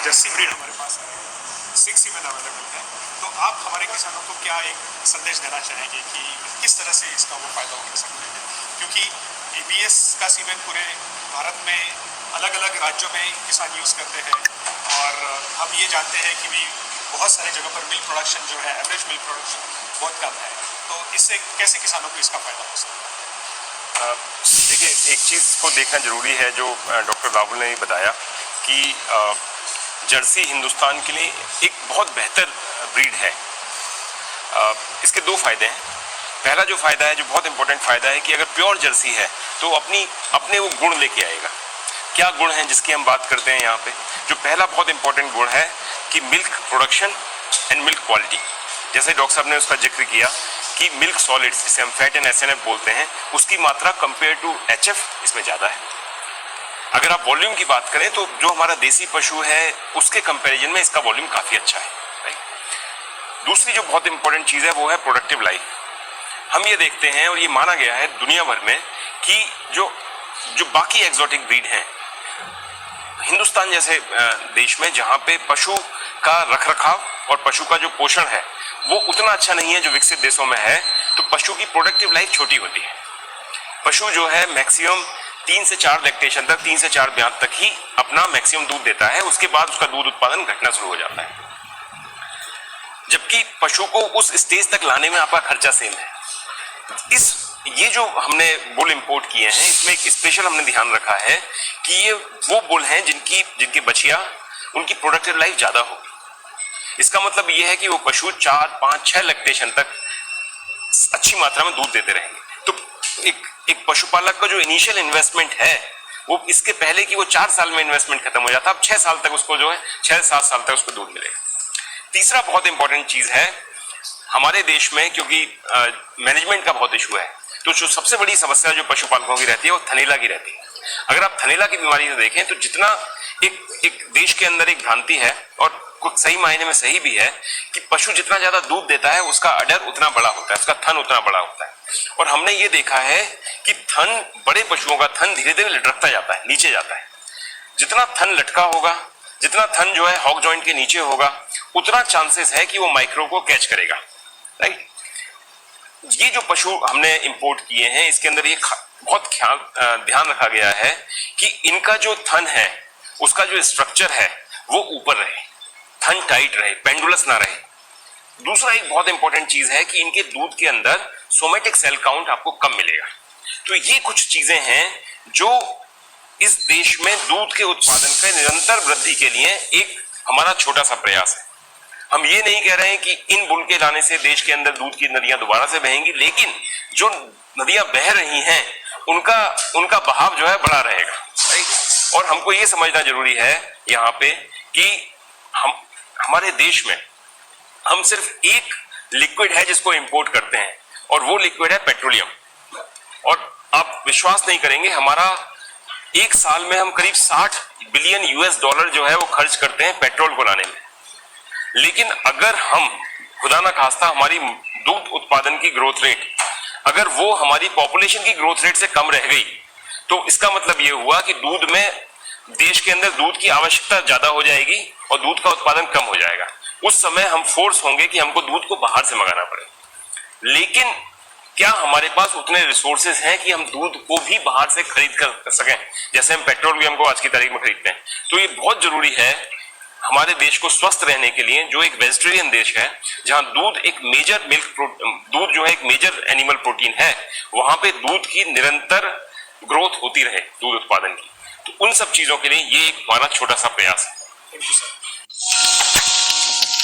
Jersey breed हमारे पास 6 सीमेन available है। तो आप हमारे किसानों को क्या एक संदेश देना चाहेंगे कि किस तरह से इसका वो फ़ायदा उठा सकते हैं? क्योंकि ABS का सीमेन पूरे भारत में अलग अलग राज्यों में किसान यूज़ करते हैं और हम ये जानते हैं कि भी बहुत सारे जगह पर मिल्क प्रोडक्शन जो है, एवरेज मिल्क प्रोडक्शन बहुत कम है। तो इससे कैसे किसानों को इसका फ़ायदा हो सकता है? देखिए, एक चीज़ को देखना जरूरी है जो डॉक्टर राहुल ने बताया कि जर्सी हिंदुस्तान के लिए एक बहुत बेहतर ब्रीड है। इसके दो फायदे हैं। पहला जो फायदा है, जो बहुत इंपॉर्टेंट फायदा है कि अगर प्योर जर्सी है तो अपने वो गुण लेके आएगा। क्या गुण हैं जिसकी हम बात करते हैं यहाँ पे? जो पहला बहुत इंपॉर्टेंट गुण है कि milk production and milk quality. जैसे डॉक्टर साहब ने उसका जिक्र किया कि मिल्क सॉलिड्स, जिसे हम फैट एंड SNF बोलते हैं, उसकी मात्रा कंपेयर टू HF इसमें ज़्यादा है। अगर आप वॉल्यूम की बात करें तो जो हमारा देसी पशु है उसके कंपैरिजन में इसका वॉल्यूम काफ़ी अच्छा है। राइट। दूसरी जो बहुत इंपॉर्टेंट चीज़ है वो है प्रोडक्टिव लाइफ। हम ये देखते हैं और ये माना गया है दुनिया भर में कि जो बाकी एक्सोटिक ब्रीड हैं, हिंदुस्तान जैसे देश में जहाँ पे पशु का रखरखाव और पशु का जो पोषण है वो उतना अच्छा नहीं है जो विकसित देशों में है, तो पशु की प्रोडक्टिव लाइफ छोटी होती है। पशु जो है मैक्सिमम 3 से 4 लैक्टेशन तक, 3 से 4 ब्यात तक ही अपना मैक्सिमम दूध देता है। उसके बाद उसका दूध उत्पादन घटना शुरू हो जाता है, जबकि पशु को उस स्टेज तक लाने में आपका खर्चा सेम है। ये जो हमने बुल इंपोर्ट किए हैं, इसमें एक स्पेशल हमने ध्यान रखा है कि ये वो बुल हैं जिनकी बछिया, उनकी प्रोडक्टिव लाइफ ज्यादा होगी। इसका मतलब ये है कि वो पशु 4, 5, 6 लैक्टेशन तक अच्छी मात्रा में दूध देते रहेंगे। तो एक पशुपालक का जो इनिशियल इन्वेस्टमेंट है वो इसके पहले कि वो 4 साल में इन्वेस्टमेंट खत्म हो जाता है, अब 6 साल तक उसको जो है 6-7 साल तक उसको दूध मिलेगा। तीसरा बहुत इंपॉर्टेंट चीज है हमारे देश में, क्योंकि मैनेजमेंट का बहुत इशू है, तो जो सबसे बड़ी समस्या जो पशुपालकों की रहती है वो थनैला की रहती है। अगर आप थनैला की बीमारी से देखें तो जितना एक देश के अंदर एक भ्रांति है और कुछ सही मायने में सही भी है कि पशु जितना ज्यादा दूध देता है उसका अडर उतना बड़ा होता है, उसका थन उतना बड़ा होता है। और हमने ये देखा है कि बड़े पशुओं का थन धीरे धीरे लटकता जाता है, नीचे जाता है। जितना थन लटका होगा, जितना थन जो है हॉक जॉइंट के नीचे होगा, उतना चांसेस है कि वो माइक्रो को कैच करेगा। राइट। ये जो पशु हमने इंपोर्ट किए हैं इसके अंदर ये बहुत ध्यान रखा गया है कि इनका जो थन है उसका जो स्ट्रक्चर है वो ऊपर रहे, थन टाइट रहे, पेंडुलस ना रहे। दूसरा एक बहुत इंपॉर्टेंट चीज है कि इनके दूध के अंदर सोमेटिक सेल काउंट आपको कम मिलेगा। तो ये कुछ चीजें हैं जो इस देश में दूध के उत्पादन के निरंतर वृद्धि के लिए एक हमारा छोटा सा प्रयास है। हम ये नहीं कह रहे हैं कि इन बुल के लाने से देश के अंदर दूध की नदियां दोबारा से बहेंगी, लेकिन जो नदियां बह रही हैं उनका बहाव जो है बढ़ा रहेगा। राइट। और हमको ये समझना जरूरी है यहाँ पे कि हमारे देश में हम सिर्फ एक लिक्विड है जिसको इंपोर्ट करते हैं और वो लिक्विड है पेट्रोलियम। और आप विश्वास नहीं करेंगे, हमारा एक साल में हम करीब $60 बिलियन जो है वो खर्च करते हैं पेट्रोल को लाने में। लेकिन अगर हम खुदा ना खास्ता हमारी दूध उत्पादन की ग्रोथ रेट अगर वो हमारी पॉपुलेशन की ग्रोथ रेट से कम रह गई तो इसका मतलब ये हुआ कि दूध में देश के अंदर दूध की आवश्यकता ज्यादा हो जाएगी और दूध का उत्पादन कम हो जाएगा। उस समय हम फोर्स होंगे कि हमको दूध को बाहर से मंगाना पड़े। लेकिन क्या हमारे पास उतने रिसोर्सेज हैं कि हम दूध को भी बाहर से खरीद कर सकें, जैसे हम पेट्रोल भी हमको आज की तारीख में खरीदते हैं। तो ये बहुत जरूरी है हमारे देश को स्वस्थ रहने के लिए, जो एक वेजिटेरियन देश है जहां दूध एक मेजर दूध जो है एक मेजर एनिमल प्रोटीन है, वहां पे दूध की निरंतर ग्रोथ होती रहे दूध उत्पादन की। तो उन सब चीजों के लिए ये एक हमारा छोटा सा प्रयास है।